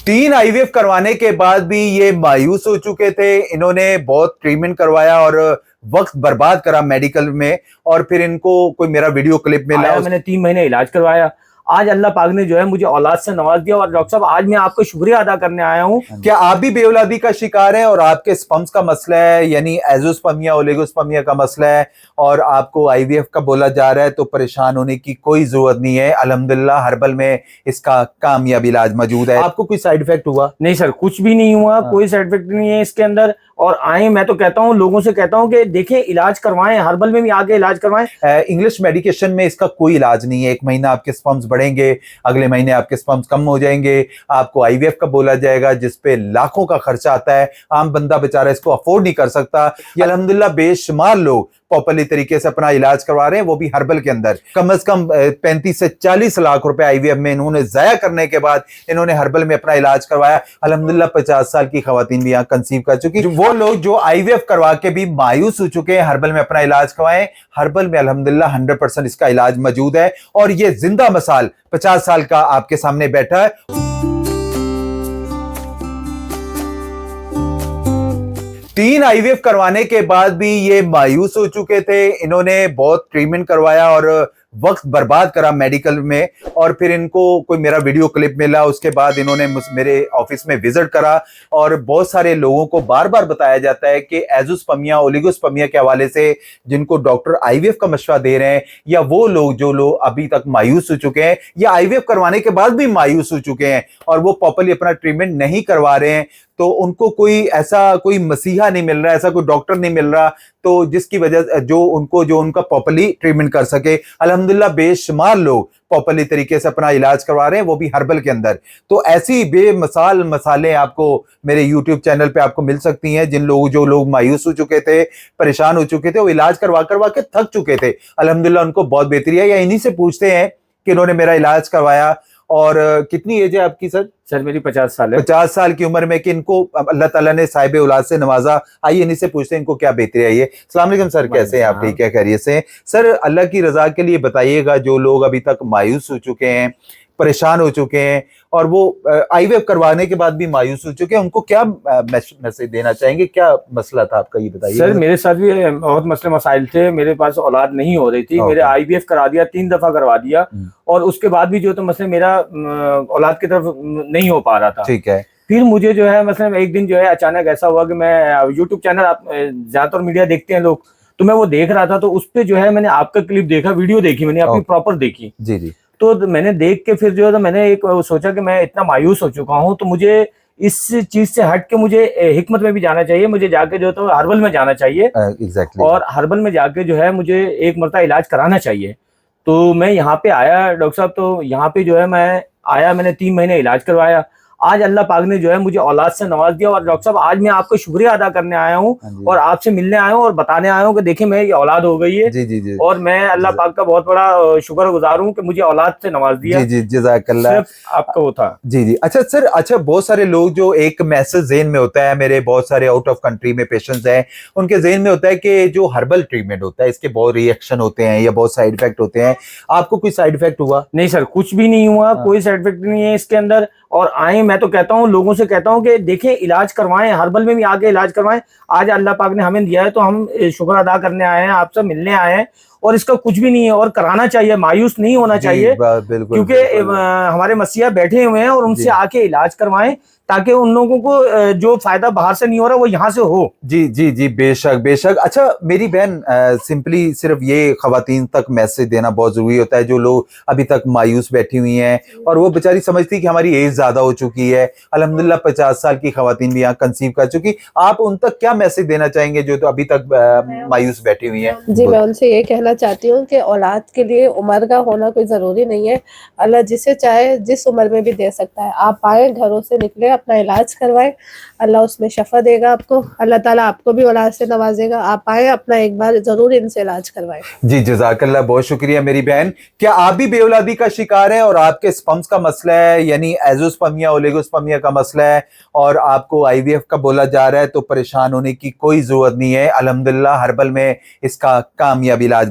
3 IVF करवाने के बाद भी ये मायूस हो चुके थे। इन्होंने बहुत ट्रीटमेंट करवाया और वक्त बर्बाद करा मेडिकल में, और फिर इनको कोई मेरा वीडियो क्लिप मिला। मैंने 3 महीने इलाज करवाया। आज अल्लाह पाक ने जो है मुझे औलाद से नवाज दिया। और डॉक्टर साहब, आज मैं आपको शुक्रिया अदा करने आया हूँ। क्या आप भी बेऔलादी का शिकार हैं और आपके स्पर्म्स का मसला है, यानी एज़ोस्पर्मिया ओलिगोस्पर्मिया का मसला है, और आपको आईवीएफ का बोला जा रहा है, तो परेशान होने की कोई जरूरत नहीं है। अल्हम्दुलिल्लाह हर्बल में इसका कामयाब इलाज मौजूद है। आपको कोई साइड इफेक्ट हुआ? नहीं सर, कुछ भी नहीं हुआ। कोई साइड इफेक्ट नहीं है इसके अंदर। और आए, मैं तो कहता हूँ, लोगों से कहता हूँ कि देखें, इलाज करवाएं, हर्बल में भी आके इलाज करवाएं। इंग्लिश मेडिकेशन में इसका कोई इलाज नहीं है। 1 महीना आपके स्पर्म्स बढ़ेंगे, अगले महीने आपके स्पर्म्स कम हो जाएंगे, आपको आईवीएफ का बोला जाएगा जिसपे लाखों का खर्चा आता है। आम बंदा बेचारा इसको अफोर्ड नहीं कर सकता। ये अल्हम्दुलिल्लाह बेशुमार लोग प्रॉपर्ली तरीके से अपना इलाज करवा रहे हैं, वो भी हर्बल के अंदर। कम से कम 35 से 40 लाख रुपए आईवीएफ में इन्होंने जाया करने के बाद इन्होंने हर्बल में अपना इलाज करवाया। अल्हम्दुलिल्लाह 50 साल की खवातीन भी यहाँ कंसीव कर चुकी। वो लोग जो आईवीएफ करवा के भी मायूस हो चुके हैं, हर्बल में अपना इलाज करवाएं। हर्बल में अल्हम्दुलिल्लाह 100% इसका इलाज मौजूद है, और ये जिंदा मिसाल 50 साल का आपके सामने बैठा है। 3 आईवीएफ करवाने के बाद भी ये मायूस हो चुके थे। इन्होंने बहुत ट्रीटमेंट करवाया और वक्त बर्बाद करा मेडिकल में, और फिर इनको कोई मेरा वीडियो क्लिप मिला। उसके बाद इन्होंने मेरे ऑफिस में विजिट करा, और बहुत सारे लोगों को बार बार बताया जाता है कि एज़ोस्पर्मिया ओलिगोस्पर्मिया के हवाले से जिनको डॉक्टर आईवीएफ का मशवरा दे रहे हैं, या वो लोग जो लोग अभी तक मायूस हो चुके हैं या आईवीएफ करवाने के बाद भी मायूस हो चुके हैं और वो प्रॉपर्ली अपना ट्रीटमेंट नहीं करवा रहे हैं, तो उनको कोई मसीहा नहीं मिल रहा, ऐसा कोई डॉक्टर नहीं मिल रहा, तो जिसकी वजह जो उनका प्रॉपर्ली ट्रीटमेंट कर सके। अल्हम्दुलिल्लाह बेशुमार लोग प्रॉपर्ली तरीके से अपना इलाज करवा रहे हैं, वो भी हर्बल के अंदर। तो ऐसी बेमिसाल मसाले आपको मेरे यूट्यूब चैनल पे आपको मिल सकती हैं। जो लोग मायूस हो चुके थे, परेशान हो चुके थे, वो इलाज करवा के थक चुके थे, अल्हम्दुलिल्लाह उनको बहुत बेहतरी है। या इन्हीं से पूछते हैं कि इन्होंने मेरा इलाज करवाया। और कितनी एज है आपकी सर? सर मेरी 50 साल है। 50 साल की उम्र में कि इनको अल्लाह ताला ने साहिब औलाद से नवाजा। आइए इन्हीं से पूछते हैं इनको क्या बेहतरी है। अस्सलाम वालेकुम सर, कैसे हैं आप? ठीक है, खैरियत से? सर अल्लाह की रजा के लिए बताइएगा, जो लोग अभी तक मायूस हो चुके हैं, परेशान हो चुके हैं, और वो आईवीएफ करवाने के बाद भी मायूस हो चुके हैं, उनको क्या मैसेज देना चाहेंगे? क्या मसला था आपका, ये बताइए। सर मेरे साथ भी बहुत मसले मसाइल थे। मेरे पास औलाद नहीं हो रही थी। मेरे आईवीएफ करा दिया, 3 दफा करवा दिया, और उसके बाद भी जो तो मसले मेरा औलाद की तरफ नहीं हो पा रहा था। ठीक है। फिर मुझे जो है मतलब एक दिन जो है अचानक ऐसा हुआ कि मैं यूट्यूब चैनल, आप ज्यादातर मीडिया देखते हैं लोग, तो मैं वो देख रहा था, तो उस पर जो है मैंने आपका क्लिप देखा, वीडियो देखी मैंने, आपकी प्रॉपर देखी। जी जी। तो मैंने देख के फिर जो है तो मैंने एक सोचा कि मैं इतना मायूस हो चुका हूँ, तो मुझे इस चीज से हट के मुझे हिकमत में भी जाना चाहिए। मुझे जाके जो है तो हर्बल में जाना चाहिए। एग्जैक्टली। और हर्बल में जाके जो है मुझे एक मरतबा इलाज कराना चाहिए। तो मैं यहाँ पे आया डॉक्टर साहब, तो यहाँ पे जो है मैंने 3 महीने इलाज करवाया। आज अल्लाह पाक ने जो है मुझे औलाद से नवाज दिया। और डॉक्टर साहब, आज मैं आपको शुक्रिया अदा करने आया हूँ, और आपसे मिलने आया हूँ, और बताने आया हूँ कि देखिए मेरी औलाद हो गई है। जी जी जी। और मैं अल्लाह पाक का बहुत बड़ा शुक्रगुजार हूँ कि मुझे औलाद से नवाज दिया। जी जी, जज़ाकल्लाह। सिर्फ आपका वो था। जी जी। अच्छा सर, अच्छा बहुत सारे लोग, जो एक मैसेज ज़हन में होता है, मेरे बहुत सारे आउट ऑफ कंट्री में पेशेंट्स हैं, उनके ज़हन में होता है कि जो हर्बल ट्रीटमेंट होता है इसके बहुत रिएक्शन होते हैं या बहुत साइड इफेक्ट होते हैं। आपको कोई साइड इफेक्ट हुआ? नहीं सर, कुछ भी नहीं हुआ। कोई साइड इफेक्ट नहीं है इसके अंदर। और आए, मैं तो कहता हूँ, लोगों से कहता हूँ कि देखें, इलाज करवाएं, हर्बल में भी आके इलाज करवाएं। आज अल्लाह पाक ने हमें दिया है, तो हम शुक्र अदा करने आए हैं, आपसे मिलने आए हैं, और इसका कुछ भी नहीं है, और कराना चाहिए, मायूस नहीं होना चाहिए। क्योंकि हमारे मसीहा बैठे हुए हैं, और उनसे आके इलाज करवाएं, ताकि उन लोगों को जो फायदा बाहर से नहीं हो रहा वो यहाँ से हो। जी जी जी, बेशक बेशक। अच्छा मेरी बहन, सिंपली सिर्फ ये खवातीन तक मैसेज देना बहुत जरूरी होता है, जो लोग अभी तक मायूस बैठी हुई हैं, और वो बेचारी समझती कि हमारी एज ज्यादा हो चुकी है। अल्हम्दुलिल्लाह 50 साल की खवातीन भी यहाँ कंसीव कर चुकी। आप उन तक क्या मैसेज देना चाहेंगे जो तो अभी तक मायूस बैठी हुई हैं? जी, मैं उनसे ये कहना चाहती हूँ कि औलाद के लिए उम्र का होना कोई ज़रूरी नहीं है। अल्लाह जिसे चाहे जिस उम्र में भी दे सकता है। आप आए, घरों से निकले, अपना इलाज करवाएं, अल्लाह उसमें शफा देगा आपको। अल्लाह ताला आपको भी औलाद से नवाजेगा। आप आए, अपना एक बार ज़रूर इनसे इलाज करवाएं। जी जज़ाकल्लाह, बहुत शुक्रिया मेरी बहन। क्या आप भी बेऔलादी का शिकार हैं और आपके स्पर्म्स का मसला है, यानी एज़ोस्पर्मिया ओलिगोस्पर्मिया का मसला है, और आपको आईवीएफ का बोला जा रहा है, तो परेशान होने की कोई जरूरत नहीं है। अल्हम्दुलिल्लाह हर्बल में इसका कामयाब इलाज